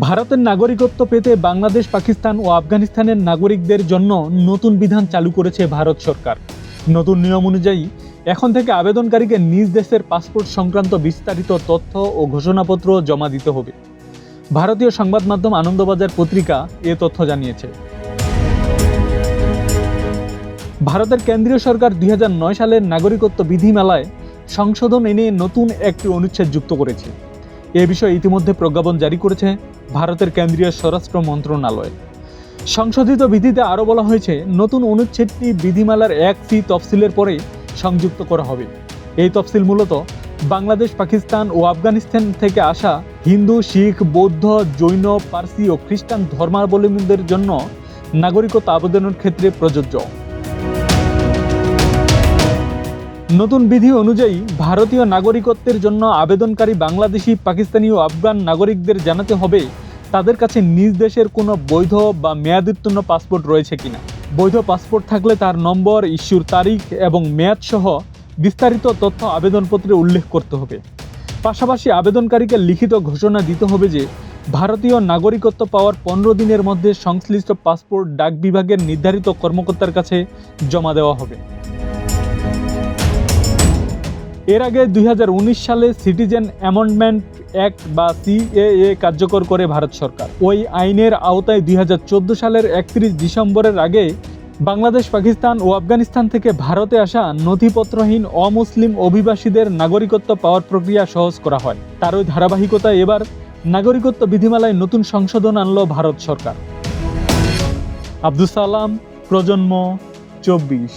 ভারতের নাগরিকত্ব পেতে বাংলাদেশ, পাকিস্তান ও আফগানিস্তানের নাগরিকদের জন্য নতুন বিধান চালু করেছে ভারত সরকার। নতুন নিয়ম অনুযায়ী এখন থেকে আবেদনকারীকে নিজ দেশের পাসপোর্ট সংক্রান্ত বিস্তারিত তথ্য ও ঘোষণাপত্র জমা দিতে হবে। ভারতীয় সংবাদ মাধ্যম আনন্দবাজার পত্রিকা এ তথ্য জানিয়েছে। ভারতের কেন্দ্রীয় সরকার 2009 সালের নাগরিকত্ব বিধিমালায় সংশোধন এনে নতুন একটি অনুচ্ছেদ যুক্ত করেছে। এ বিষয়ে ইতিমধ্যে প্রজ্ঞাপন জারি করেছে ভারতের কেন্দ্রীয় স্বরাষ্ট্র মন্ত্রণালয়। সংশোধিত বিধিতে আরও বলা হয়েছে, নতুন অনুচ্ছেদটি বিধিমালার 1C তফসিলের পরে সংযুক্ত করা হবে। এই তফসিল মূলত বাংলাদেশ, পাকিস্তান ও আফগানিস্তান থেকে আসা হিন্দু, শিখ, বৌদ্ধ, জৈন, পার্সি ও খ্রিস্টান ধর্মাবলম্বীদের জন্য নাগরিকত্ব আবেদনের ক্ষেত্রে প্রযোজ্য। নতুন বিধি অনুযায়ী ভারতীয় নাগরিকত্বের জন্য আবেদনকারী বাংলাদেশি, পাকিস্তানি ও আফগান নাগরিকদের জানাতে হবে তাদের কাছে নিজ দেশের কোনো বৈধ বা মেয়াদোত্তীর্ণ পাসপোর্ট রয়েছে কিনা। বৈধ পাসপোর্ট থাকলে তার নম্বর, ইস্যুর তারিখ এবং মেয়াদ সহ বিস্তারিত তথ্য আবেদনপত্রে উল্লেখ করতে হবে। পাশাপাশি আবেদনকারীকে লিখিত ঘোষণা দিতে হবে যে ভারতীয় নাগরিকত্ব পাওয়ার 15 দিনের মধ্যে সংশ্লিষ্ট পাসপোর্ট ডাক বিভাগের নির্ধারিত কর্মকর্তার কাছে জমা দেওয়া হবে। এর আগে 2019 সালে সিটিজেন অ্যামেন্ডমেন্ট অ্যাক্ট বা CAA কার্যকর করে ভারত সরকার। ওই আইনের আওতায় 2014 সালের 31 ডিসেম্বরের আগে বাংলাদেশ, পাকিস্তান ও আফগানিস্তান থেকে ভারতে আসা নথিপত্রহীন অমুসলিম অভিবাসীদের নাগরিকত্ব পাওয়ার প্রক্রিয়া সহজ করা হয়। তারই ধারাবাহিকতায় এবার নাগরিকত্ব বিধিমালায় নতুন সংশোধন আনল ভারত সরকার। আব্দুস সালাম, প্রজন্ম 24।